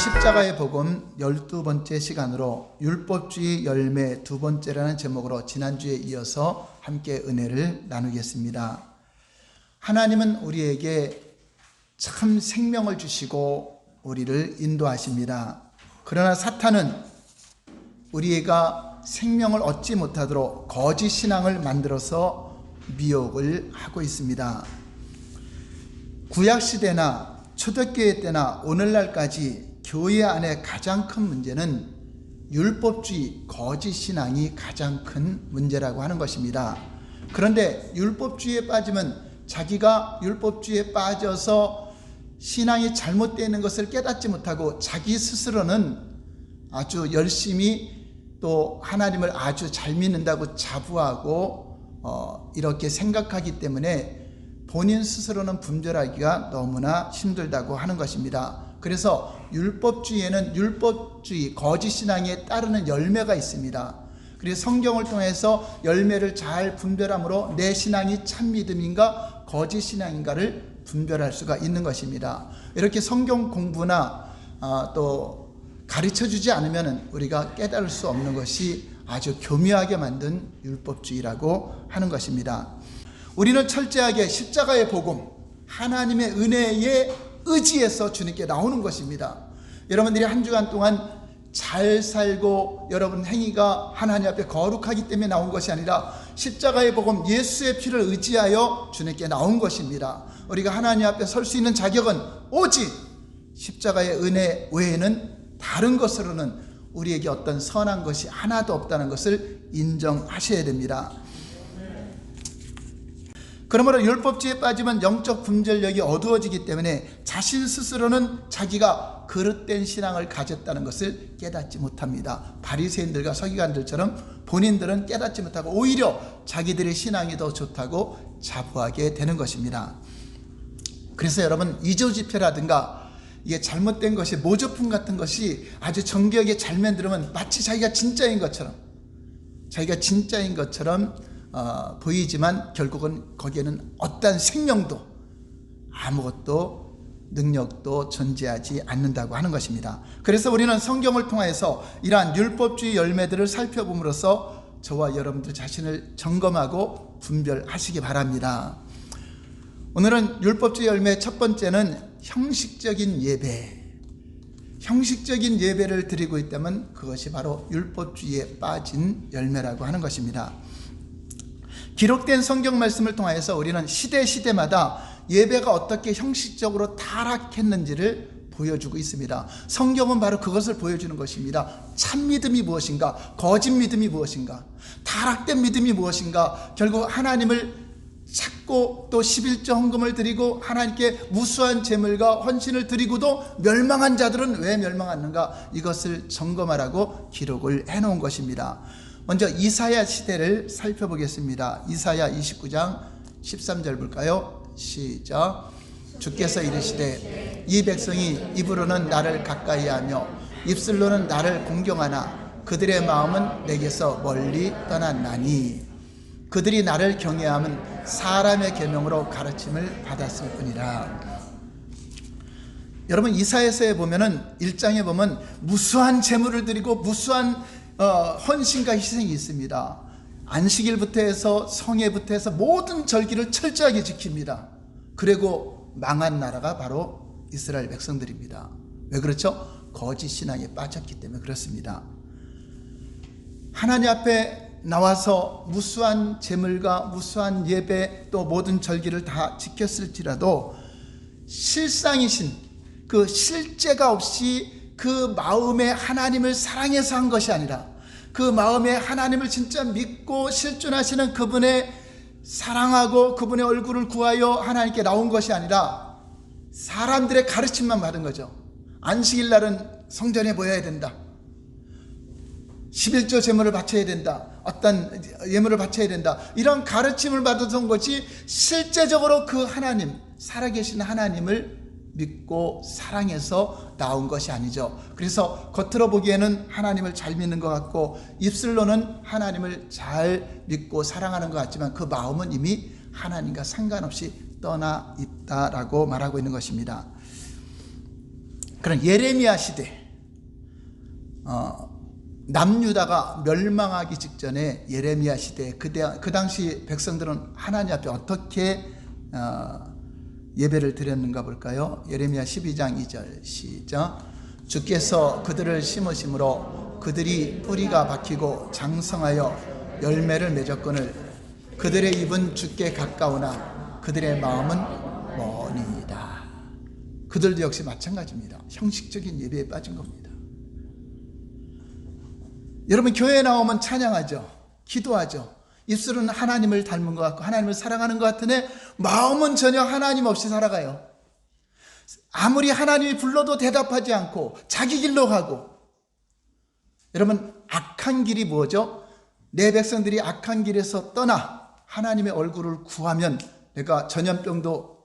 십자가의 복음 12번째 시간으로 율법주의 열매 두 번째라는 제목으로 지난주에 이어서 함께 은혜를 나누겠습니다. 하나님은 우리에게 참 생명을 주시고 우리를 인도하십니다. 그러나 사탄은 우리가 생명을 얻지 못하도록 거짓 신앙을 만들어서 미혹을 하고 있습니다. 구약시대나 초대교회 때나 오늘날까지 교회 안에 가장 큰 문제는 율법주의, 거짓 신앙이 가장 큰 문제라고 하는 것입니다. 그런데 율법주의에 빠지면 자기가 율법주의에 빠져서 신앙이 잘못되어 있는 것을 깨닫지 못하고 자기 스스로는 아주 열심히 또 하나님을 아주 잘 믿는다고 자부하고 이렇게 생각하기 때문에 본인 스스로는 분별하기가 너무나 힘들다고 하는 것입니다. 그래서 율법주의에는 율법주의, 거짓 신앙에 따르는 열매가 있습니다. 그래서 성경을 통해서 열매를 잘 분별함으로 내 신앙이 참 믿음인가 거짓 신앙인가를 분별할 수가 있는 것입니다. 이렇게 성경 공부나 또 가르쳐주지 않으면 우리가 깨달을 수 없는 것이 아주 교묘하게 만든 율법주의라고 하는 것입니다. 우리는 철저하게 십자가의 복음, 하나님의 은혜에 의지해서 주님께 나오는 것입니다. 여러분들이 한 주간 동안 잘 살고 여러분 행위가 하나님 앞에 거룩하기 때문에 나온 것이 아니라 십자가의 복음, 예수의 피를 의지하여 주님께 나온 것입니다. 우리가 하나님 앞에 설 수 있는 자격은 오직 십자가의 은혜 외에는 다른 것으로는 우리에게 어떤 선한 것이 하나도 없다는 것을 인정하셔야 됩니다. 그러므로 율법주의에 빠지면 영적 분별력이 어두워지기 때문에 자신 스스로는 자기가 그릇된 신앙을 가졌다는 것을 깨닫지 못합니다. 바리새인들과 서기관들처럼 본인들은 깨닫지 못하고 오히려 자기들의 신앙이 더 좋다고 자부하게 되는 것입니다. 그래서 여러분, 이조지표라든가 이게 잘못된 것이, 모조품 같은 것이 아주 정교하게 잘 만들면 마치 자기가 진짜인 것처럼 보이지만 결국은 거기에는 어떠한 생명도 아무것도 능력도 존재하지 않는다고 하는 것입니다. 그래서 우리는 성경을 통해서 이러한 율법주의 열매들을 살펴봄으로써 저와 여러분들 자신을 점검하고 분별하시기 바랍니다. 오늘은 율법주의 열매 첫 번째는 형식적인 예배. 형식적인 예배를 드리고 있다면 그것이 바로 율법주의에 빠진 열매라고 하는 것입니다. 기록된 성경 말씀을 통해서 우리는 시대마다 예배가 어떻게 형식적으로 타락했는지를 보여주고 있습니다. 성경은 바로 그것을 보여주는 것입니다. 참 믿음이 무엇인가, 거짓 믿음이 무엇인가, 타락된 믿음이 무엇인가, 결국 하나님을 찾고 또 11조 헌금을 드리고 하나님께 무수한 제물과 헌신을 드리고도 멸망한 자들은 왜 멸망하는가, 이것을 점검하라고 기록을 해놓은 것입니다. 먼저 이사야 시대를 살펴보겠습니다. 이사야 29장 13절 볼까요? 시작. 주께서 이르시되 이 백성이 입으로는 나를 가까이하며 입술로는 나를 공경하나 그들의 마음은 내게서 멀리 떠났나니 그들이 나를 경외함은 사람의 계명으로 가르침을 받았을 뿐이라. 여러분, 이사야서에 보면은 1장에 보면 무수한 제물을 드리고 무수한 헌신과 희생이 있습니다. 안식일부터 해서 성회부터 해서 모든 절기를 철저하게 지킵니다. 그리고 망한 나라가 바로 이스라엘 백성들입니다. 왜 그렇죠? 거짓 신앙에 빠졌기 때문에 그렇습니다. 하나님 앞에 나와서 무수한 제물과 무수한 예배 또 모든 절기를 다 지켰을지라도 실상이신 그 실제가 없이 그 마음에 하나님을 사랑해서 한 것이 아니라 그 마음에 하나님을 진짜 믿고 실존하시는 그분의 사랑하고 그분의 얼굴을 구하여 하나님께 나온 것이 아니라 사람들의 가르침만 받은 거죠. 안식일 날은 성전에 모여야 된다, 11조 제물을 바쳐야 된다, 어떤 예물을 바쳐야 된다, 이런 가르침을 받은 것이 실제적으로 그 하나님, 살아계신 하나님을 믿고 사랑해서 나온 것이 아니죠. 그래서 겉으로 보기에는 하나님을 잘 믿는 것 같고 입술로는 하나님을 잘 믿고 사랑하는 것 같지만 그 마음은 이미 하나님과 상관없이 떠나 있다라고 말하고 있는 것입니다. 그런 예레미야 시대, 남유다가 멸망하기 직전에 예레미야 시대, 그 당시 백성들은 하나님 앞에 어떻게 예배를 드렸는가 볼까요? 예레미야 12장 2절 시작. 주께서 그들을 심으심으로 그들이 뿌리가 박히고 장성하여 열매를 맺었거늘 그들의 입은 주께 가까우나 그들의 마음은 머니이다. 그들도 역시 마찬가지입니다. 형식적인 예배에 빠진 겁니다. 여러분, 교회에 나오면 찬양하죠. 기도하죠. 입술은 하나님을 닮은 것 같고 하나님을 사랑하는 것 같으네 마음은 전혀 하나님 없이 살아가요. 아무리 하나님이 불러도 대답하지 않고 자기 길로 가고. 여러분, 악한 길이 뭐죠? 내 백성들이 악한 길에서 떠나 하나님의 얼굴을 구하면 내가 전염병도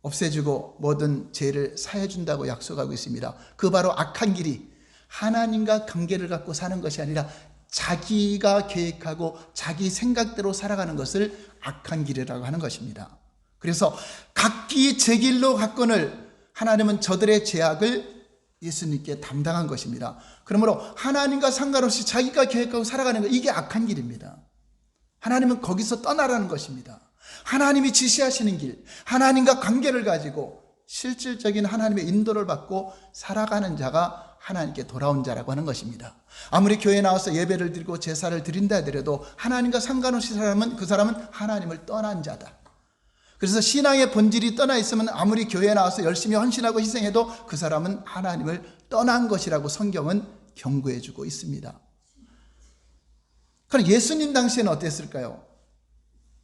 없애주고 모든 죄를 사해준다고 약속하고 있습니다. 그 바로 악한 길이 하나님과 관계를 갖고 사는 것이 아니라 자기가 계획하고 자기 생각대로 살아가는 것을 악한 길이라고 하는 것입니다. 그래서 각기 제 길로 갔거늘 하나님은 저들의 죄악을 예수님께 담당한 것입니다. 그러므로 하나님과 상관없이 자기가 계획하고 살아가는 것, 이게 악한 길입니다. 하나님은 거기서 떠나라는 것입니다. 하나님이 지시하시는 길, 하나님과 관계를 가지고 실질적인 하나님의 인도를 받고 살아가는 자가 하나님께 돌아온 자라고 하는 것입니다. 아무리 교회에 나와서 예배를 드리고 제사를 드린다 하더라도 하나님과 상관없이 그 사람은 하나님을 떠난 자다. 그래서 신앙의 본질이 떠나 있으면 아무리 교회에 나와서 열심히 헌신하고 희생해도 그 사람은 하나님을 떠난 것이라고 성경은 경고해 주고 있습니다. 그럼 예수님 당시에는 어땠을까요?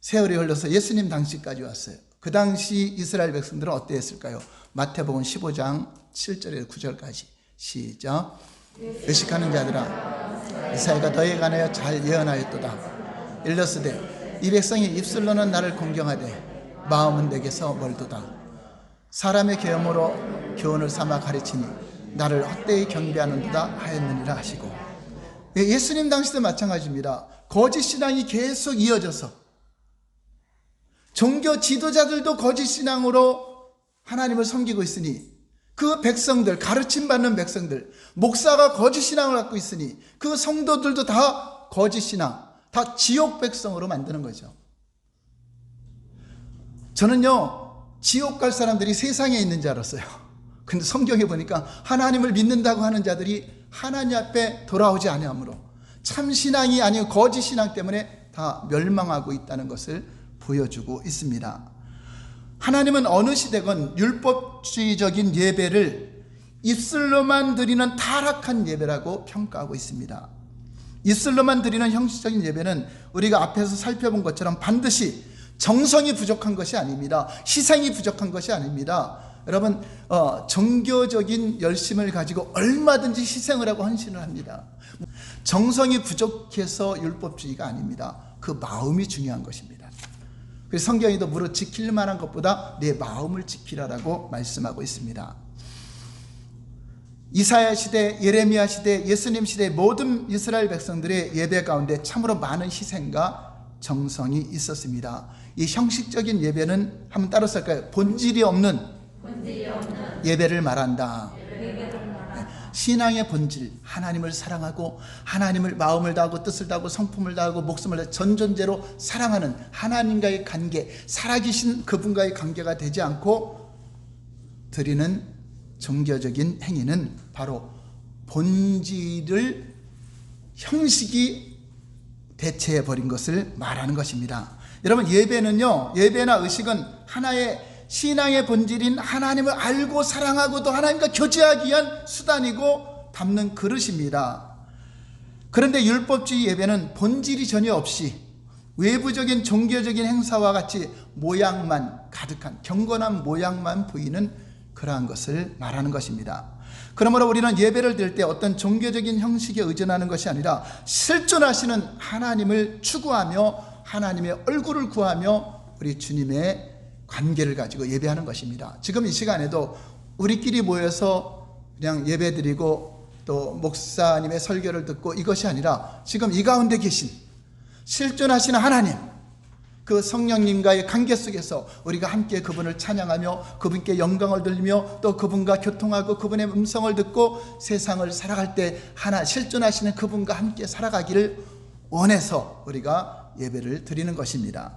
세월이 흘러서 예수님 당시까지 왔어요. 그 당시 이스라엘 백성들은 어땠을까요? 마태복음 15장 7절에서 9절까지 시작. 외식하는 자들아, 이사야가 너희에 관하여 잘 예언하였도다. 일러스되 이 백성이 입술로는 나를 공경하되 마음은 내게서 멀도다. 사람의 계엄으로 교훈을 삼아 가르치니 나를 헛되이 경배하는도다 하였느니라 하시고. 예수님 당시도 마찬가지입니다. 거짓 신앙이 계속 이어져서 종교 지도자들도 거짓 신앙으로 하나님을 섬기고 있으니 그 백성들, 가르침받는 백성들, 목사가 거짓 신앙을 갖고 있으니 그 성도들도 다 거짓 신앙, 다 지옥 백성으로 만드는 거죠. 저는요, 지옥 갈 사람들이 세상에 있는 줄 알았어요. 근데 성경에 보니까 하나님을 믿는다고 하는 자들이 하나님 앞에 돌아오지 아니하므로 참 신앙이 아니고 거짓 신앙 때문에 다 멸망하고 있다는 것을 보여주고 있습니다. 하나님은 어느 시대건 율법주의적인 예배를 입술로만 드리는 타락한 예배라고 평가하고 있습니다. 입술로만 드리는 형식적인 예배는 우리가 앞에서 살펴본 것처럼 반드시 정성이 부족한 것이 아닙니다. 희생이 부족한 것이 아닙니다. 여러분, 종교적인 열심을 가지고 얼마든지 희생을 하고 헌신을 합니다. 정성이 부족해서 율법주의가 아닙니다. 그 마음이 중요한 것입니다. 그래서 성경에도 무릇 지킬 만한 것보다 내 마음을 지키라라고 말씀하고 있습니다. 이사야 시대, 예레미야 시대, 예수님 시대 모든 이스라엘 백성들의 예배 가운데 참으로 많은 희생과 정성이 있었습니다. 이 형식적인 예배는 한번 따로 쓸까요? 본질이 없는 예배를 말한다. 신앙의 본질, 하나님을 사랑하고 하나님을 마음을 다하고 뜻을 다하고 성품을 다하고 목숨을 다하고 전존재로 사랑하는 하나님과의 관계, 살아계신 그분과의 관계가 되지 않고 드리는 종교적인 행위는 바로 본질을 형식이 대체해버린 것을 말하는 것입니다. 여러분, 예배는요, 예배나 의식은 하나의 신앙의 본질인 하나님을 알고 사랑하고 또 하나님과 교제하기 위한 수단이고 담는 그릇입니다. 그런데 율법주의 예배는 본질이 전혀 없이 외부적인 종교적인 행사와 같이 모양만 가득한, 경건한 모양만 보이는 그러한 것을 말하는 것입니다. 그러므로 우리는 예배를 드릴 때 어떤 종교적인 형식에 의존하는 것이 아니라 실존하시는 하나님을 추구하며 하나님의 얼굴을 구하며 우리 주님의 관계를 가지고 예배하는 것입니다. 지금 이 시간에도 우리끼리 모여서 그냥 예배드리고 또 목사님의 설교를 듣고 이것이 아니라 지금 이 가운데 계신 실존하시는 하나님, 그 성령님과의 관계 속에서 우리가 함께 그분을 찬양하며 그분께 영광을 돌리며 또 그분과 교통하고 그분의 음성을 듣고 세상을 살아갈 때 하나 실존하시는 그분과 함께 살아가기를 원해서 우리가 예배를 드리는 것입니다.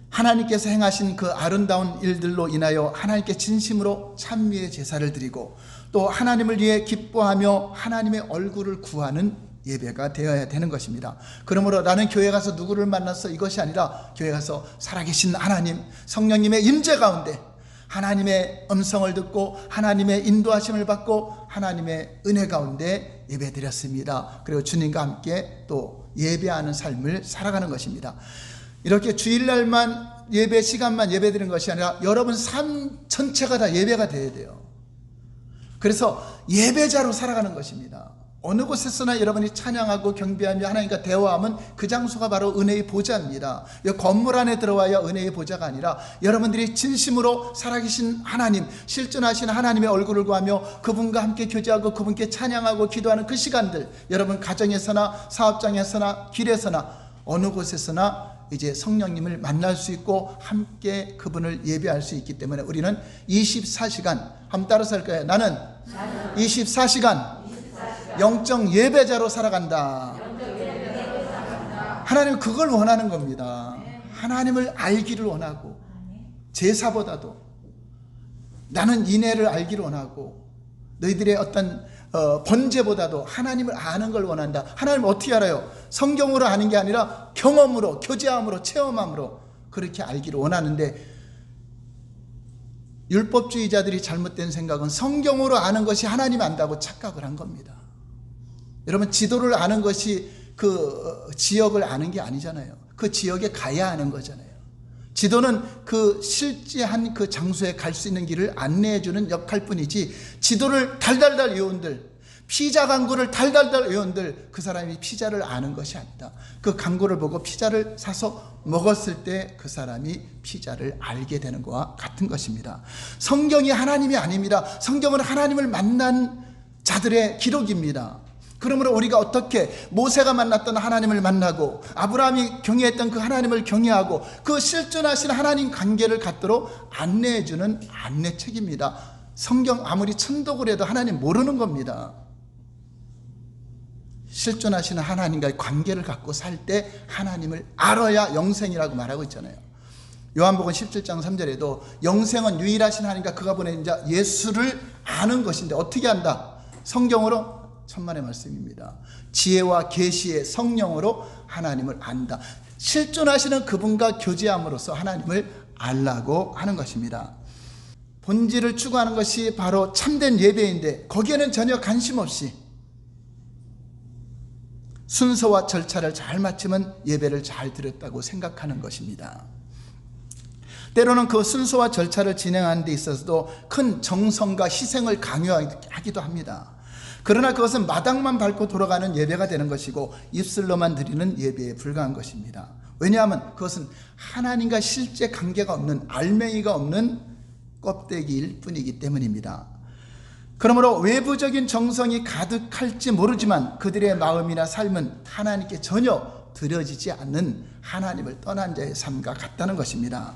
하나님께서 행하신 그 아름다운 일들로 인하여 하나님께 진심으로 찬미의 제사를 드리고 또 하나님을 위해 기뻐하며 하나님의 얼굴을 구하는 예배가 되어야 되는 것입니다. 그러므로 나는 교회 가서 누구를 만나서 이것이 아니라 교회 가서 살아계신 하나님, 성령님의 임재 가운데 하나님의 음성을 듣고 하나님의 인도하심을 받고 하나님의 은혜 가운데 예배 드렸습니다. 그리고 주님과 함께 또 예배하는 삶을 살아가는 것입니다. 이렇게 주일날만 예배 시간만 예배 드리는 것이 아니라 여러분 삶 전체가 다 예배가 되어야 돼요. 그래서 예배자로 살아가는 것입니다. 어느 곳에서나 여러분이 찬양하고 경배하며 하나님과 대화하면 그 장소가 바로 은혜의 보좌입니다. 이 건물 안에 들어와야 은혜의 보좌가 아니라 여러분들이 진심으로 살아계신 하나님, 실존하신 하나님의 얼굴을 구하며 그분과 함께 교제하고 그분께 찬양하고 기도하는 그 시간들, 여러분 가정에서나 사업장에서나 길에서나 어느 곳에서나 이제 성령님을 만날 수 있고 함께 그분을 예배할 수 있기 때문에 우리는 24시간 한번 따라서 할 거예요. 나는 24시간 영적 예배자로 살아간다. 하나님은 그걸 원하는 겁니다. 하나님을 알기를 원하고 제사보다도 나는 인애를 알기를 원하고 너희들의 어떤 번제보다도 하나님을 아는 걸 원한다. 하나님 어떻게 알아요? 성경으로 아는 게 아니라 경험으로, 교제함으로, 체험함으로 그렇게 알기를 원하는데 율법주의자들이 잘못된 생각은 성경으로 아는 것이 하나님 안다고 착각을 한 겁니다. 여러분 지도를 아는 것이 그 지역을 아는 게 아니잖아요. 그 지역에 가야 아는 거잖아요. 지도는 그 실제한 그 장소에 갈 수 있는 길을 안내해 주는 역할뿐이지 지도를 달달달 외운들, 피자 광고를 달달달 외운들 그 사람이 피자를 아는 것이 아니다. 그 광고를 보고 피자를 사서 먹었을 때 그 사람이 피자를 알게 되는 것과 같은 것입니다. 성경이 하나님이 아닙니다. 성경은 하나님을 만난 자들의 기록입니다. 그러므로 우리가 어떻게 모세가 만났던 하나님을 만나고 아브라함이 경외했던 그 하나님을 경외하고 그 실존하신 하나님 관계를 갖도록 안내해 주는 안내책입니다. 성경 아무리 천독을 해도 하나님 모르는 겁니다. 실존하시는 하나님과의 관계를 갖고 살 때 하나님을 알아야 영생이라고 말하고 있잖아요. 요한복음 17장 3절에도 영생은 유일하신 하나님과 그가 보낸 자 예수를 아는 것인데 어떻게 안다? 성경으로 천만의 말씀입니다. 지혜와 계시의 성령으로 하나님을 안다. 실존하시는 그분과 교제함으로써 하나님을 알라고 하는 것입니다. 본질을 추구하는 것이 바로 참된 예배인데 거기에는 전혀 관심 없이 순서와 절차를 잘 맞추면 예배를 잘 드렸다고 생각하는 것입니다. 때로는 그 순서와 절차를 진행하는 데 있어서도 큰 정성과 희생을 강요하기도 합니다. 그러나 그것은 마당만 밟고 돌아가는 예배가 되는 것이고 입술로만 드리는 예배에 불과한 것입니다. 왜냐하면 그것은 하나님과 실제 관계가 없는 알맹이가 없는 껍데기일 뿐이기 때문입니다. 그러므로 외부적인 정성이 가득할지 모르지만 그들의 마음이나 삶은 하나님께 전혀 드려지지 않는 하나님을 떠난 자의 삶과 같다는 것입니다.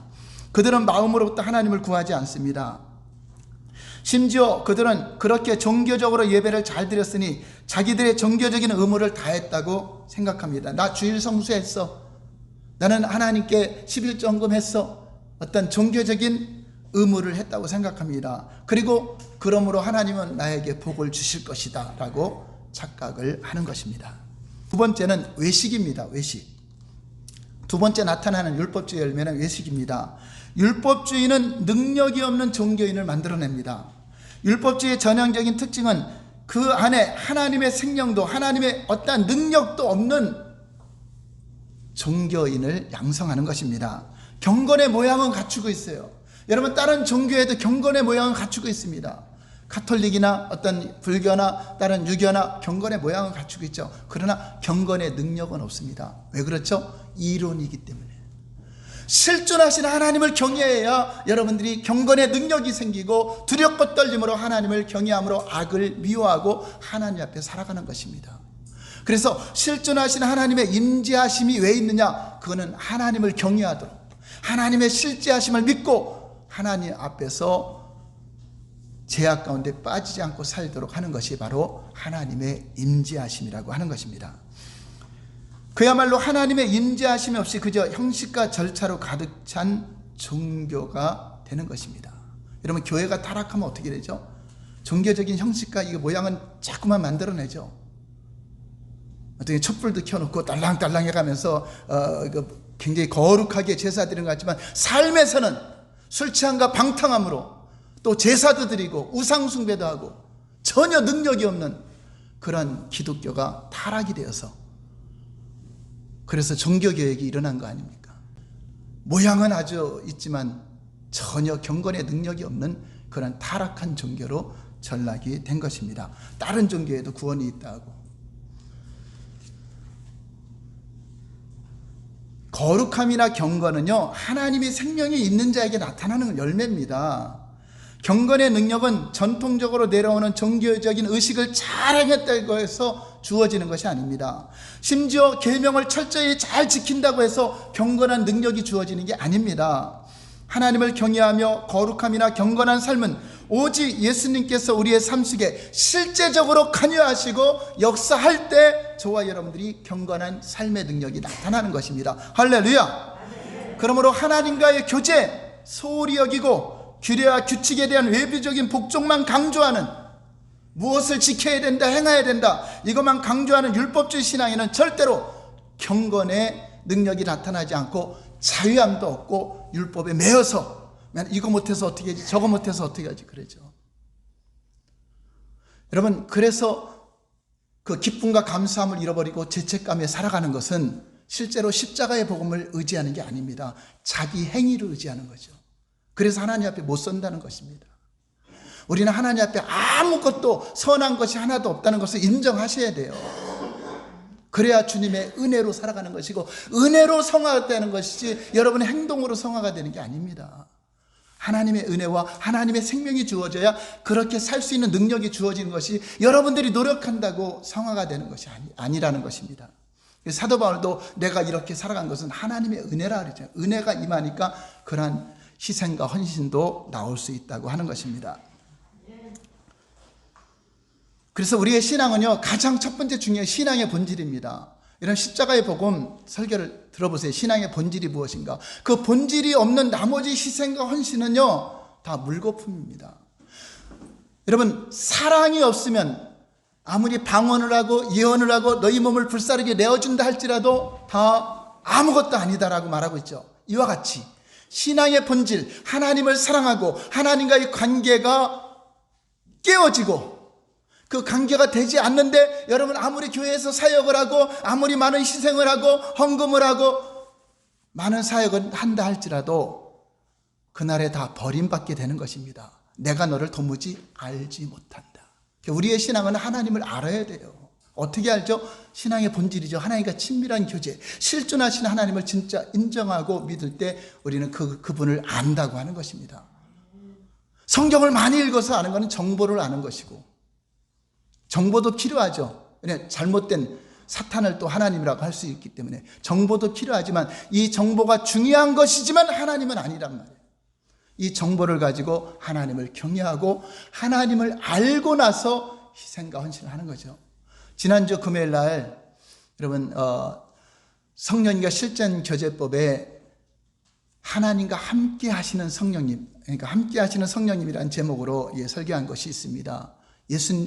그들은 마음으로부터 하나님을 구하지 않습니다. 심지어 그들은 그렇게 종교적으로 예배를 잘 드렸으니 자기들의 종교적인 의무를 다했다고 생각합니다. 나 주일 성수했어. 나는 하나님께 11조헌금 했어. 어떤 종교적인 의무를 했다고 생각합니다. 그리고 그러므로 하나님은 나에게 복을 주실 것이다 라고 착각을 하는 것입니다. 두 번째는 외식입니다. 외식. 두 번째 나타나는 율법주의 열매는 외식입니다. 율법주의는 능력이 없는 종교인을 만들어냅니다. 율법주의의 전형적인 특징은 그 안에 하나님의 생명도 하나님의 어떠한 능력도 없는 종교인을 양성하는 것입니다. 경건의 모양은 갖추고 있어요. 여러분 다른 종교에도 경건의 모양은 갖추고 있습니다. 가톨릭이나 어떤 불교나 다른 유교나 경건의 모양은 갖추고 있죠. 그러나 경건의 능력은 없습니다. 왜 그렇죠? 이론이기 때문에. 실존하신 하나님을 경외해야 여러분들이 경건의 능력이 생기고 두렵고 떨림으로 하나님을 경외함으로 악을 미워하고 하나님 앞에 살아가는 것입니다. 그래서 실존하신 하나님의 임재하심이 왜 있느냐? 그거는 하나님을 경외하도록, 하나님의 실제하심을 믿고 하나님 앞에서 죄악 가운데 빠지지 않고 살도록 하는 것이 바로 하나님의 임재하심이라고 하는 것입니다. 그야말로 하나님의 임재하심이 없이 그저 형식과 절차로 가득 찬 종교가 되는 것입니다. 여러분, 교회가 타락하면 어떻게 되죠? 종교적인 형식과 이 모양은 자꾸만 만들어내죠. 어떻게 촛불도 켜놓고 딸랑딸랑 해가면서 굉장히 거룩하게 제사 드리는 것 같지만 삶에서는 술 취함과 방탕함으로 또 제사도 드리고 우상 숭배도 하고 전혀 능력이 없는 그런 기독교가 타락이 되어서, 그래서 종교개혁이 일어난 거 아닙니까? 모양은 아주 있지만 전혀 경건의 능력이 없는 그런 타락한 종교로 전락이 된 것입니다. 다른 종교에도 구원이 있다고. 거룩함이나 경건은요, 하나님의 생명이 있는 자에게 나타나는 열매입니다. 경건의 능력은 전통적으로 내려오는 종교적인 의식을 잘 행했다고 해서 주어지는 것이 아닙니다. 심지어 계명을 철저히 잘 지킨다고 해서 경건한 능력이 주어지는 게 아닙니다. 하나님을 경외하며 거룩함이나 경건한 삶은 오직 예수님께서 우리의 삶 속에 실제적으로 관여하시고 역사할 때 저와 여러분들이 경건한 삶의 능력이 나타나는 것입니다. 할렐루야. 그러므로 하나님과의 교제 소홀히 여기고 규례와 규칙에 대한 외부적인 복종만 강조하는, 무엇을 지켜야 된다, 행해야 된다, 이것만 강조하는 율법주의 신앙에는 절대로 경건의 능력이 나타나지 않고 자유함도 없고 율법에 매여서 이거 못해서 어떻게 하지, 저거 못해서 어떻게 하지 그러죠. 여러분, 그래서 그 기쁨과 감사함을 잃어버리고 죄책감에 살아가는 것은 실제로 십자가의 복음을 의지하는 게 아닙니다. 자기 행위를 의지하는 거죠. 그래서 하나님 앞에 못 선다는 것입니다. 우리는 하나님 앞에 아무것도 선한 것이 하나도 없다는 것을 인정하셔야 돼요. 그래야 주님의 은혜로 살아가는 것이고, 은혜로 성화되는 것이지 여러분의 행동으로 성화가 되는 게 아닙니다. 하나님의 은혜와 하나님의 생명이 주어져야 그렇게 살 수 있는 능력이 주어지는 것이 여러분들이 노력한다고 성화가 되는 것이 아니라는 것입니다. 사도 바울도 내가 이렇게 살아간 것은 하나님의 은혜라 그러죠. 은혜가 임하니까 그러한 희생과 헌신도 나올 수 있다고 하는 것입니다. 그래서 우리의 신앙은요, 가장 첫 번째 중요한 신앙의 본질입니다. 이런 십자가의 복음 설교를 들어보세요. 신앙의 본질이 무엇인가? 그 본질이 없는 나머지 희생과 헌신은요, 다 물거품입니다. 여러분, 사랑이 없으면 아무리 방언을 하고 예언을 하고 너희 몸을 불사르게 내어준다 할지라도 다 아무것도 아니다라고 말하고 있죠. 이와 같이 신앙의 본질, 하나님을 사랑하고 하나님과의 관계가 깨어지고 그 관계가 되지 않는데, 여러분 아무리 교회에서 사역을 하고 아무리 많은 희생을 하고 헌금을 하고 많은 사역을 한다 할지라도 그날에 다 버림받게 되는 것입니다. 내가 너를 도무지 알지 못한다. 우리의 신앙은 하나님을 알아야 돼요. 어떻게 알죠? 신앙의 본질이죠. 하나님과 친밀한 교제, 실존하신 하나님을 진짜 인정하고 믿을 때 우리는 그분을 안다고 하는 것입니다. 성경을 많이 읽어서 아는 것은 정보를 아는 것이고, 정보도 필요하죠. 왜냐하면 잘못된 사탄을 또 하나님이라고 할 수 있기 때문에 정보도 필요하지만, 이 정보가 중요한 것이지만 하나님은 아니란 말이에요. 이 정보를 가지고 하나님을 경외하고 하나님을 알고 나서 희생과 헌신을 하는 거죠. 지난주 금요일 날 여러분 성령님과 실전 교제법에 하나님과 함께 하시는 성령님, 그러니까 함께 하시는 성령님이라는 제목으로 설교한 것이 있습니다.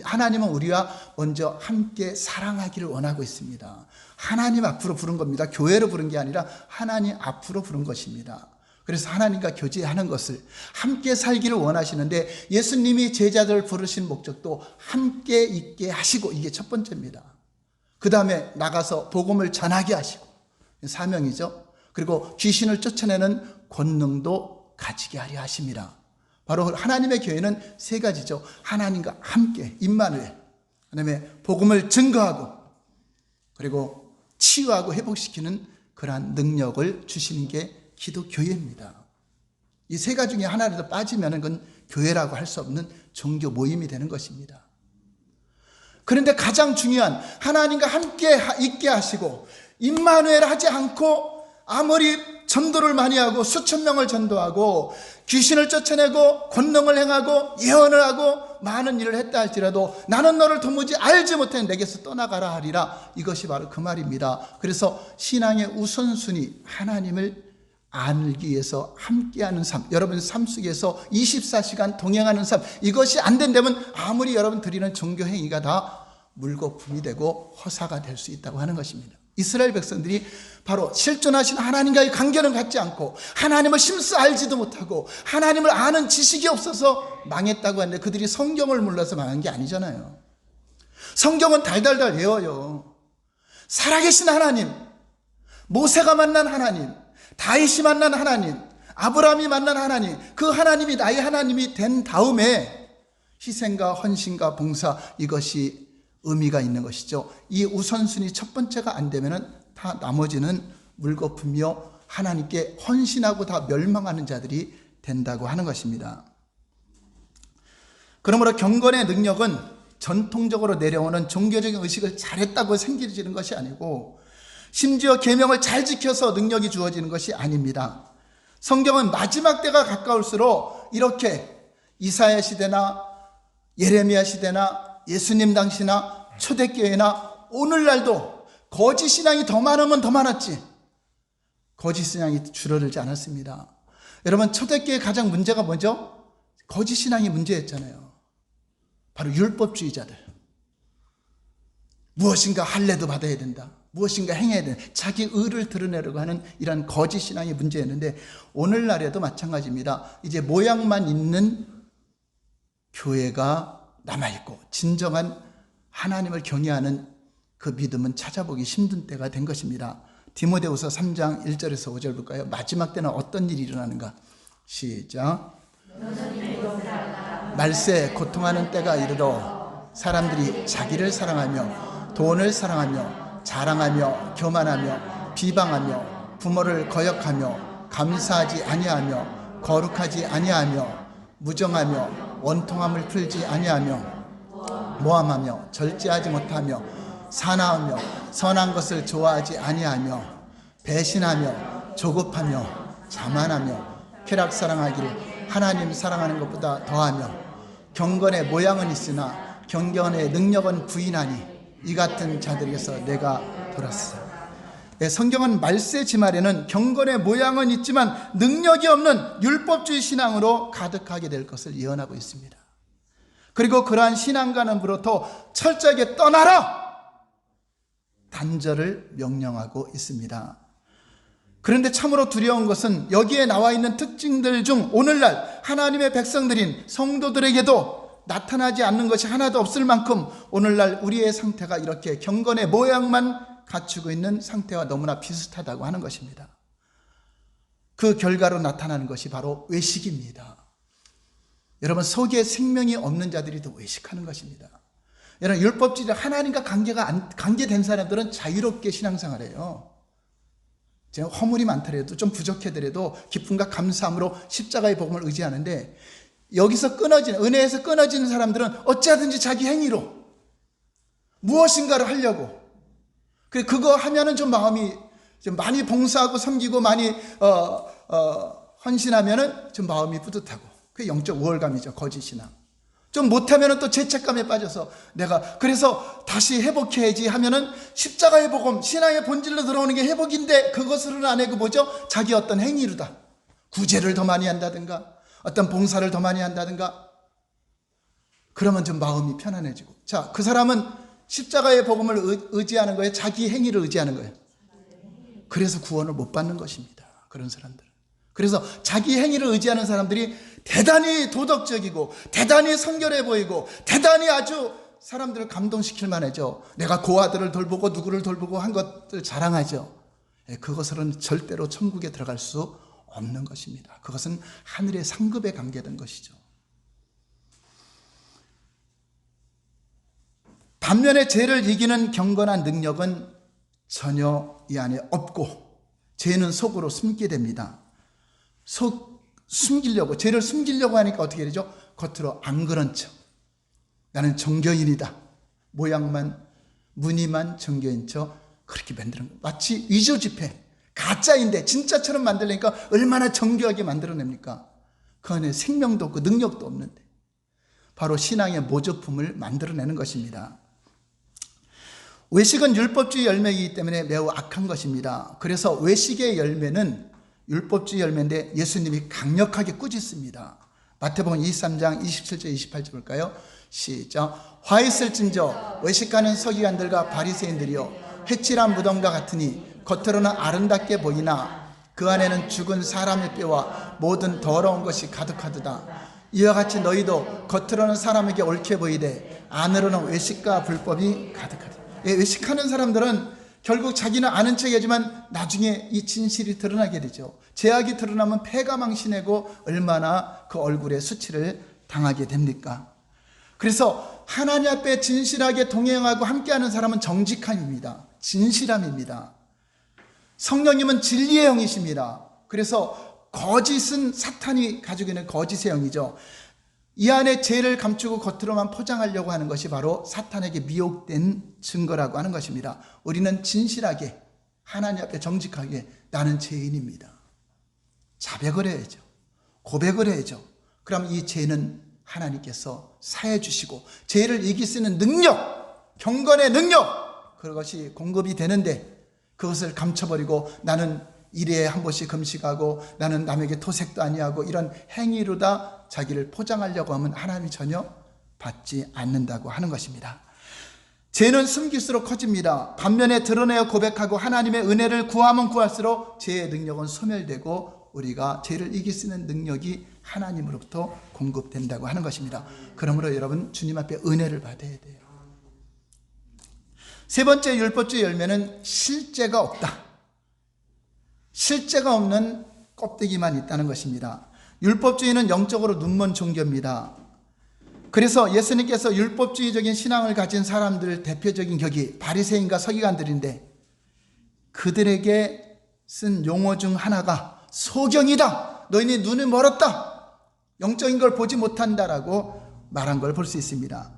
하나님은 우리와 먼저 함께 사랑하기를 원하고 있습니다. 하나님 앞으로 부른 겁니다. 교회로 부른 게 아니라 하나님 앞으로 부른 것입니다. 그래서 하나님과 교제하는 것을, 함께 살기를 원하시는데 예수님이 제자들을 부르신 목적도 함께 있게 하시고, 이게 첫 번째입니다. 그 다음에 나가서 복음을 전하게 하시고, 사명이죠. 그리고 귀신을 쫓아내는 권능도 가지게 하려 하십니다. 바로 하나님의 교회는 세 가지죠. 하나님과 함께, 임마누엘, 그다음에 복음을 증거하고, 그리고 치유하고 회복시키는 그러한 능력을 주시는 게 기독교회입니다. 이 세 가지 중에 하나라도 빠지면 그건 교회라고 할 수 없는 종교 모임이 되는 것입니다. 그런데 가장 중요한 하나님과 함께 있게 하시고 임마누엘 하지 않고 아무리 전도를 많이 하고 수천 명을 전도하고 귀신을 쫓아내고 권능을 행하고 예언을 하고 많은 일을 했다 할지라도 나는 너를 도무지 알지 못해 내게서 떠나가라 하리라. 이것이 바로 그 말입니다. 그래서 신앙의 우선순위, 하나님을 알기 위해서 함께하는 삶, 여러분 삶 속에서 24시간 동행하는 삶, 이것이 안 된다면 아무리 여러분 드리는 종교 행위가 다 물거품이 되고 허사가 될 수 있다고 하는 것입니다. 이스라엘 백성들이 바로 실존하신 하나님과의 관계는 갖지 않고 하나님을 심수 알지도 못하고 하나님을 아는 지식이 없어서 망했다고 하는데 그들이 성경을 몰라서 망한 게 아니잖아요. 성경은 달달달 외워요. 살아계신 하나님, 모세가 만난 하나님, 다윗이 만난 하나님, 아브라함이 만난 하나님, 그 하나님이 나의 하나님이 된 다음에 희생과 헌신과 봉사, 이것이 의미가 있는 것이죠. 이 우선순위 첫 번째가 안 되면은 다 나머지는 물거품이며 하나님께 헌신하고 다 멸망하는 자들이 된다고 하는 것입니다. 그러므로 경건의 능력은 전통적으로 내려오는 종교적인 의식을 잘했다고 생기지는 것이 아니고 심지어 계명을 잘 지켜서 능력이 주어지는 것이 아닙니다. 성경은 마지막 때가 가까울수록 이렇게 이사야 시대나 예레미야 시대나 예수님 당시나 초대교회나 오늘날도 거짓 신앙이 더 많으면 더 많았지 거짓 신앙이 줄어들지 않았습니다. 여러분, 초대교회 가장 문제가 뭐죠? 거짓 신앙이 문제였잖아요. 바로 율법주의자들. 무엇인가 할례도 받아야 된다, 무엇인가 행해야 된다, 자기 의를 드러내려고 하는 이런 거짓 신앙이 문제였는데 오늘날에도 마찬가지입니다. 이제 모양만 있는 교회가 남아있고 진정한 하나님을 경외하는 그 믿음은 찾아보기 힘든 때가 된 것입니다. 디모데후서 3장 1절에서 5절 볼까요? 마지막 때는 어떤 일이 일어나는가? 시작. 말세 고통하는 때가 이르러 사람들이 자기를 사랑하며 돈을 사랑하며 자랑하며 교만하며 비방하며 부모를 거역하며 감사하지 아니하며 거룩하지 아니하며 무정하며 원통함을 풀지 아니하며 모함하며 절제하지 못하며 사나우며 선한 것을 좋아하지 아니하며 배신하며 조급하며 자만하며 쾌락 사랑하기를 하나님 사랑하는 것보다 더하며 경건의 모양은 있으나 경건의 능력은 부인하니 이 같은 자들에게서 내가 돌았어. 성경은 말세 지말에는 경건의 모양은 있지만 능력이 없는 율법주의 신앙으로 가득하게 될 것을 예언하고 있습니다. 그리고 그러한 신앙과는으로부터 철저하게 떠나라! 단절을 명령하고 있습니다. 그런데 참으로 두려운 것은 여기에 나와 있는 특징들 중 오늘날 하나님의 백성들인 성도들에게도 나타나지 않는 것이 하나도 없을 만큼 오늘날 우리의 상태가 이렇게 경건의 모양만 갖추고 있는 상태와 너무나 비슷하다고 하는 것입니다. 그 결과로 나타나는 것이 바로 외식입니다. 여러분, 속에 생명이 없는 자들이 더 외식하는 것입니다. 여러분, 율법주의 하나님과 관계된 사람들은 자유롭게 신앙생활해요. 제가 허물이 많더라도 좀 부족하더라도 기쁨과 감사함으로 십자가의 복음을 의지하는데 여기서 끊어지는, 은혜에서 끊어지는 사람들은 어찌하든지 자기 행위로 무엇인가를 하려고, 그거 하면은 좀 마음이 좀 많이 봉사하고 섬기고 많이 헌신하면은 좀 마음이 뿌듯하고, 그게 영적 우월감이죠. 거짓 신앙. 좀 못하면은 또 죄책감에 빠져서 내가 그래서 다시 회복해야지 하면은 십자가의 복음, 신앙의 본질로 들어오는 게 회복인데 그것으로는 안 하고 뭐죠? 자기 어떤 행위로다. 구제를 더 많이 한다든가 어떤 봉사를 더 많이 한다든가, 그러면 좀 마음이 편안해지고. 자, 그 사람은 십자가의 복음을 의지하는 거예요? 자기 행위를 의지하는 거예요? 그래서 구원을 못 받는 것입니다. 그런 사람들은. 그래서 자기 행위를 의지하는 사람들이 대단히 도덕적이고 대단히 성결해 보이고 대단히 아주 사람들을 감동시킬 만하죠. 내가 고아들을 돌보고 누구를 돌보고 한 것들 자랑하죠. 그것으로는 절대로 천국에 들어갈 수 없는 것입니다. 그것은 하늘의 상급에 관계된 것이죠. 반면에 죄를 이기는 경건한 능력은 전혀 이 안에 없고 죄는 속으로 숨게 됩니다. 숨기려고, 죄를 숨기려고 하니까 어떻게 되죠? 겉으로 안 그런 척, 나는 종교인이다, 모양만, 무늬만 정교인 척 그렇게 만드는 거예요. 마치 위조 지폐, 가짜인데 진짜처럼 만들려니까 얼마나 정교하게 만들어냅니까? 그 안에 생명도 없고 능력도 없는데. 바로 신앙의 모조품을 만들어내는 것입니다. 외식은 율법주의 열매이기 때문에 매우 악한 것입니다. 그래서 외식의 열매는 율법주의 열매인데 예수님이 강력하게 꾸짖습니다. 마태복음 23장 27절 28절 볼까요? 시작. 화 있을진저 외식하는 서기관들과 바리새인들이여, 해칠한 무덤과 같으니 겉으로는 아름답게 보이나 그 안에는 죽은 사람의 뼈와 모든 더러운 것이 가득하도다. 이와 같이 너희도 겉으로는 사람에게 옳게 보이되 안으로는 외식과 불법이 가득하다. 외식하는 사람들은 결국 자기는 아는 척이지만 나중에 이 진실이 드러나게 되죠. 죄악이 드러나면 패가 망신하고 얼마나 그 얼굴에 수치를 당하게 됩니까? 그래서 하나님 앞에 진실하게 동행하고 함께하는 사람은 정직함입니다. 진실함입니다. 성령님은 진리의 영이십니다. 그래서 거짓은 사탄이 가지고 있는 거짓의 영이죠. 이 안에 죄를 감추고 겉으로만 포장하려고 하는 것이 바로 사탄에게 미혹된 증거라고 하는 것입니다. 우리는 진실하게 하나님 앞에 정직하게 나는 죄인입니다. 자백을 해야죠. 고백을 해야죠. 그럼 이 죄는 하나님께서 사해 주시고 죄를 이길 수 있는 능력, 경건의 능력, 그것이 공급이 되는데 그것을 감춰버리고 나는 일에 한 번씩 금식하고 나는 남에게 토색도 아니하고 이런 행위로다 자기를 포장하려고 하면 하나님이 전혀 받지 않는다고 하는 것입니다. 죄는 숨길수록 커집니다. 반면에 드러내어 고백하고 하나님의 은혜를 구하면 구할수록 죄의 능력은 소멸되고 우리가 죄를 이길 수 있는 능력이 하나님으로부터 공급된다고 하는 것입니다. 그러므로 여러분 주님 앞에 은혜를 받아야 돼요. 세 번째 율법주의 열매는 실제가 없다. 실제가 없는 껍데기만 있다는 것입니다. 율법주의는 영적으로 눈먼 종교입니다. 그래서 예수님께서 율법주의적인 신앙을 가진 사람들 대표적인 격이 바리새인과 서기관들인데 그들에게 쓴 용어 중 하나가 소경이다. 너희는 눈이 멀었다. 영적인 걸 보지 못한다라고 말한 걸 볼 수 있습니다.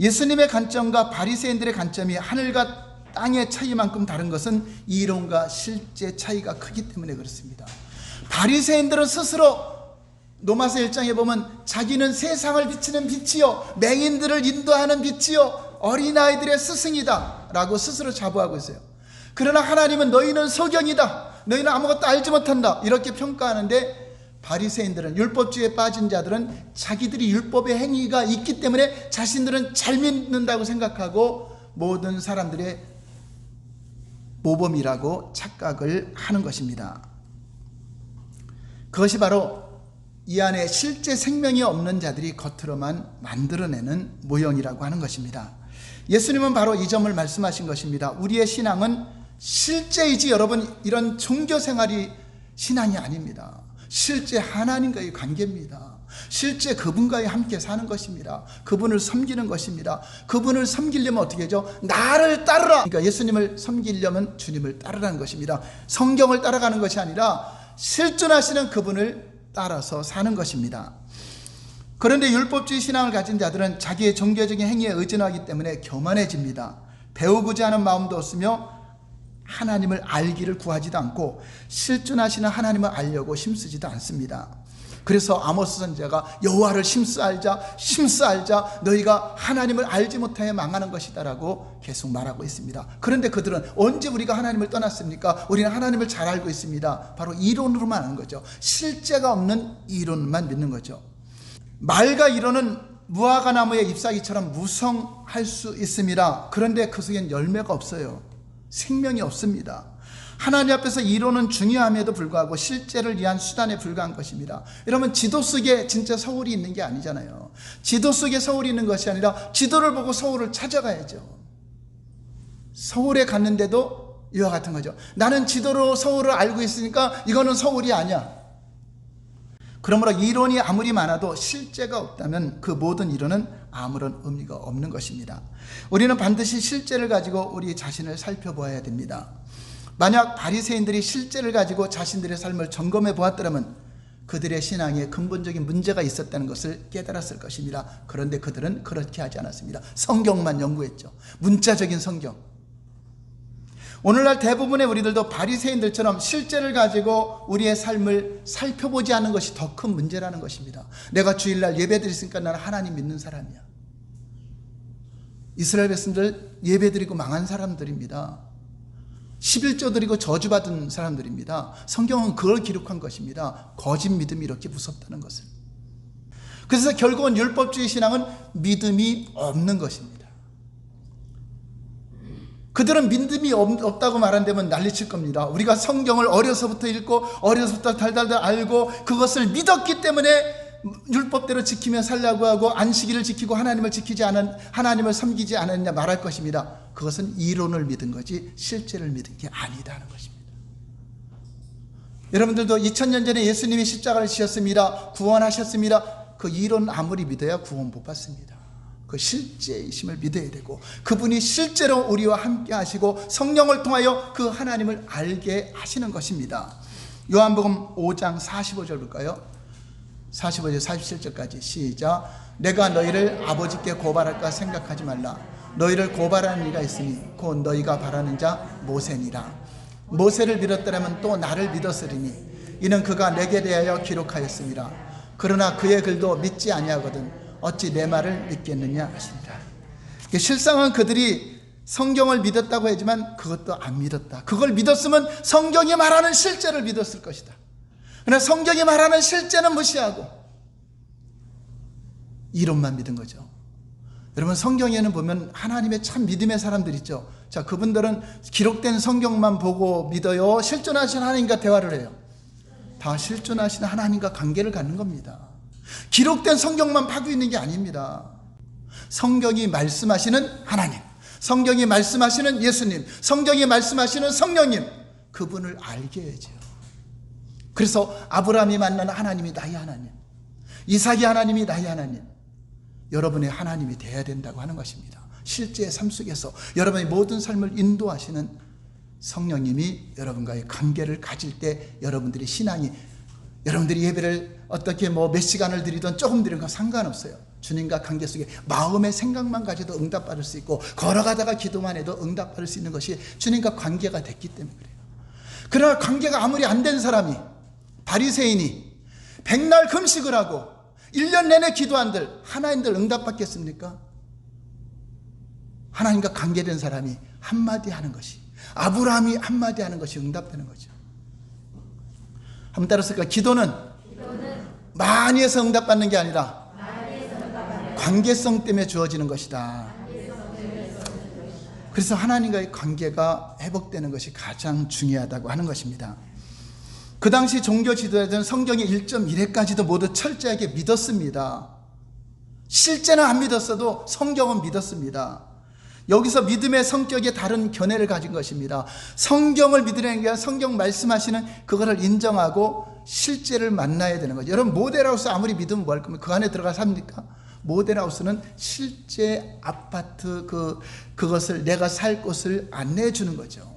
예수님의 관점과 바리새인들의 관점이 하늘과 땅의 차이만큼 다른 것은 이론과 실제 차이가 크기 때문에 그렇습니다. 바리새인들은 스스로 로마서 1장에 보면 자기는 세상을 비치는 빛이요 맹인들을 인도하는 빛이요 어린아이들의 스승이다 라고 스스로 자부하고 있어요. 그러나 하나님은 너희는 소경이다, 너희는 아무것도 알지 못한다 이렇게 평가하는데 바리새인들은, 율법주의에 빠진 자들은 자기들이 율법의 행위가 있기 때문에 자신들은 잘 믿는다고 생각하고 모든 사람들의 모범이라고 착각을 하는 것입니다. 그것이 바로 이 안에 실제 생명이 없는 자들이 겉으로만 만들어내는 모형이라고 하는 것입니다. 예수님은 바로 이 점을 말씀하신 것입니다. 우리의 신앙은 실제이지 여러분 이런 종교 생활이 신앙이 아닙니다. 실제 하나님과의 관계입니다. 실제 그분과의 함께 사는 것입니다. 그분을 섬기는 것입니다. 그분을 섬기려면 어떻게 하죠? 나를 따르라. 그러니까 예수님을 섬기려면 주님을 따르라는 것입니다. 성경을 따라가는 것이 아니라 실존하시는 그분을 따라서 사는 것입니다. 그런데 율법주의 신앙을 가진 자들은 자기의 종교적인 행위에 의존하기 때문에 교만해집니다. 배우고자 하는 마음도 없으며 하나님을 알기를 구하지도 않고 실존하시는 하나님을 알려고 힘쓰지도 않습니다. 그래서 아모스 선지자가 여호와를 심쓰 알자 너희가 하나님을 알지 못하여 망하는 것이다 라고 계속 말하고 있습니다. 그런데 그들은 언제 우리가 하나님을 떠났습니까? 우리는 하나님을 잘 알고 있습니다. 바로 이론으로만 아는 거죠. 실제가 없는 이론만 믿는 거죠. 말과 이론은 무화과 나무의 잎사귀처럼 무성할 수 있습니다. 그런데 그 속엔 열매가 없어요. 생명이 없습니다. 하나님 앞에서 이론은 중요함에도 불구하고 실제를 위한 수단에 불과한 것입니다. 여러분 지도 속에 진짜 서울이 있는 게 아니잖아요. 지도 속에 서울이 있는 것이 아니라 지도를 보고 서울을 찾아가야죠. 서울에 갔는데도 이와 같은 거죠. 나는 지도로 서울을 알고 있으니까 이거는 서울이 아니야. 그러므로 이론이 아무리 많아도 실제가 없다면 그 모든 이론은 아무런 의미가 없는 것입니다. 우리는 반드시 실제를 가지고 우리 자신을 살펴보아야 됩니다. 만약 바리새인들이 실제를 가지고 자신들의 삶을 점검해 보았더라면 그들의 신앙에 근본적인 문제가 있었다는 것을 깨달았을 것입니다. 그런데 그들은 그렇게 하지 않았습니다. 성경만 연구했죠. 문자적인 성경. 오늘날 대부분의 우리들도 바리새인들처럼 실제를 가지고 우리의 삶을 살펴보지 않는 것이 더 큰 문제라는 것입니다. 내가 주일날 예배드렸으니까 나는 하나님 믿는 사람이야. 이스라엘 백성들 예배드리고 망한 사람들입니다. 11조 드리고 저주받은 사람들입니다. 성경은 그걸 기록한 것입니다. 거짓 믿음이 이렇게 무섭다는 것을. 그래서 결국은 율법주의 신앙은 믿음이 없는 것입니다. 그들은 믿음이 없다고 말한다면 난리칠 겁니다. 우리가 성경을 어려서부터 읽고 어려서부터 달달달 알고 그것을 믿었기 때문에 율법대로 지키며 살려고 하고 안식일을 지키고 하나님을 지키지 않은, 하나님을 섬기지 않았냐 말할 것입니다. 그것은 이론을 믿은 거지 실제를 믿은 게 아니다는 것입니다. 여러분들도 2000년 전에 예수님이 십자가를 지셨습니다. 구원하셨습니다. 그 이론 아무리 믿어야 구원 못 받습니다. 그 실제이심을 믿어야 되고 그분이 실제로 우리와 함께 하시고 성령을 통하여 그 하나님을 알게 하시는 것입니다. 요한복음 5장 45절 볼까요? 45절 47절까지 시작. 내가 너희를 아버지께 고발할까 생각하지 말라. 너희를 고발하는 이가 있으니 곧 너희가 바라는 자 모세니라. 모세를 믿었더라면 또 나를 믿었으리니 이는 그가 내게 대하여 기록하였습니다. 그러나 그의 글도 믿지 아니하거든 어찌 내 말을 믿겠느냐 하신다. 실상은 그들이 성경을 믿었다고 하지만 그것도 안 믿었다. 그걸 믿었으면 성경이 말하는 실제를 믿었을 것이다. 그러나 성경이 말하는 실제는 무시하고 이론만 믿은 거죠. 여러분 성경에는 보면 하나님의 참 믿음의 사람들 있죠. 자, 그분들은 기록된 성경만 보고 믿어요? 실존하신 하나님과 대화를 해요? 다 실존하신 하나님과 관계를 갖는 겁니다. 기록된 성경만 파고 있는 게 아닙니다. 성경이 말씀하시는 하나님, 성경이 말씀하시는 예수님, 성경이 말씀하시는 성령님, 그분을 알게 해야죠. 그래서 아브라함이 만난 하나님이 나의 하나님, 이삭의 하나님이 나의 하나님, 여러분의 하나님이 되어야 된다고 하는 것입니다. 실제의 삶 속에서 여러분의 모든 삶을 인도하시는 성령님이 여러분과의 관계를 가질 때 여러분들의 신앙이, 여러분들이 예배를 어떻게 몇 시간을 드리든 조금 드리든 상관없어요. 주님과 관계 속에 마음의 생각만 가져도 응답받을 수 있고 걸어가다가 기도만 해도 응답받을 수 있는 것이 주님과 관계가 됐기 때문에 그래요. 그러나 관계가 아무리 안 된 사람이, 바리새인이 백날 금식을 하고 1년 내내 기도한들 하나님들 응답받겠습니까? 하나님과 관계된 사람이 한마디 하는 것이, 아브라함이 한마디 하는 것이 응답되는 거죠. 한번 따라서니까 기도는 많이 해서 응답받는 게 아니라 관계성 때문에 주어지는 것이다. 그래서 하나님과의 관계가 회복되는 것이 가장 중요하다고 하는 것입니다. 그 당시 종교 지도자들은 성경의 1.1회까지도 모두 철저하게 믿었습니다. 실제는 안 믿었어도 성경은 믿었습니다. 여기서 믿음의 성격에 다른 견해를 가진 것입니다. 성경을 믿으려는 게 아니라 성경 말씀하시는 그거를 인정하고 실제를 만나야 되는 거죠. 여러분 모델하우스 아무리 믿으면 뭐 할 겁니까? 그 안에 들어가 삽니까? 모델하우스는 실제 아파트 그것을 내가 살 곳을 안내해 주는 거죠.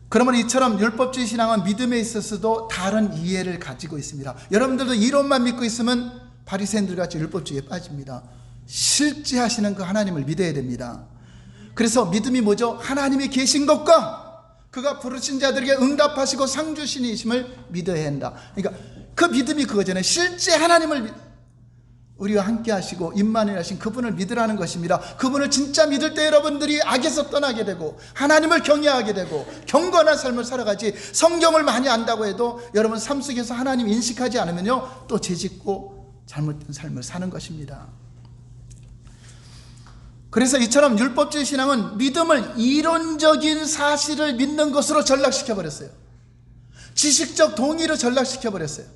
그러면 이처럼 율법주의 신앙은 믿음에 있어서도 다른 이해를 가지고 있습니다. 여러분들도 이론만 믿고 있으면 바리새인들 같이 율법주의에 빠집니다. 실제 하시는 그 하나님을 믿어야 됩니다. 그래서 믿음이 뭐죠? 하나님이 계신 것과 그가 부르신 자들에게 응답하시고 상 주시니심을 믿어야 한다. 그러니까 그 믿음이 그거잖아요. 실제 하나님을 우리와 함께 하시고 임마누엘 하신 그분을 믿으라는 것입니다. 그분을 진짜 믿을 때 여러분들이 악에서 떠나게 되고 하나님을 경외하게 되고 경건한 삶을 살아가지, 성경을 많이 안다고 해도 여러분 삶 속에서 하나님 인식하지 않으면요 또 죄짓고 잘못된 삶을 사는 것입니다. 그래서 이처럼 율법주의 신앙은 믿음을 이론적인 사실을 믿는 것으로 전락시켜버렸어요. 지식적 동의로 전락시켜버렸어요.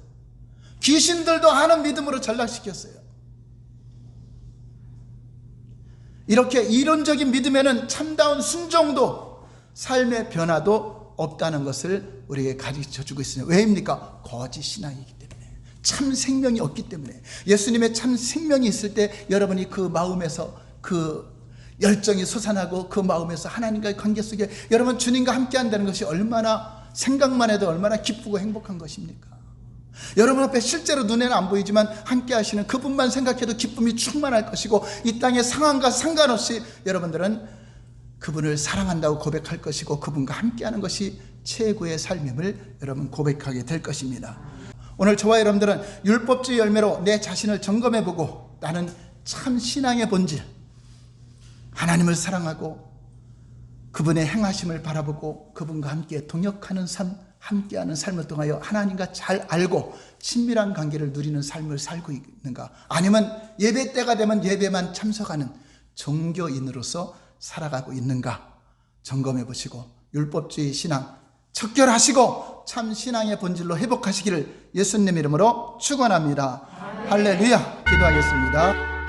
귀신들도 하는 믿음으로 전락시켰어요. 이렇게 이론적인 믿음에는 참다운 순종도 삶의 변화도 없다는 것을 우리에게 가르쳐주고 있습니다. 왜입니까? 거짓 신앙이기 때문에, 참 생명이 없기 때문에. 예수님의 참 생명이 있을 때 여러분이 그 마음에서 그 열정이 솟아나고 그 마음에서 하나님과의 관계 속에 여러분 주님과 함께 한다는 것이 얼마나 생각만 해도 얼마나 기쁘고 행복한 것입니까? 여러분 앞에 실제로 눈에는 안 보이지만 함께 하시는 그분만 생각해도 기쁨이 충만할 것이고, 이 땅의 상황과 상관없이 여러분들은 그분을 사랑한다고 고백할 것이고, 그분과 함께하는 것이 최고의 삶임을 여러분 고백하게 될 것입니다. 오늘 저와 여러분들은 율법주의 열매로 내 자신을 점검해보고, 나는 참 신앙의 본질, 하나님을 사랑하고 그분의 행하심을 바라보고 그분과 함께 동역하는 삶, 함께하는 삶을 통하여 하나님과 잘 알고 친밀한 관계를 누리는 삶을 살고 있는가, 아니면 예배 때가 되면 예배만 참석하는 종교인으로서 살아가고 있는가 점검해 보시고, 율법주의 신앙 척결하시고 참 신앙의 본질로 회복하시기를 예수님 이름으로 축원합니다. 할렐루야. 기도하겠습니다.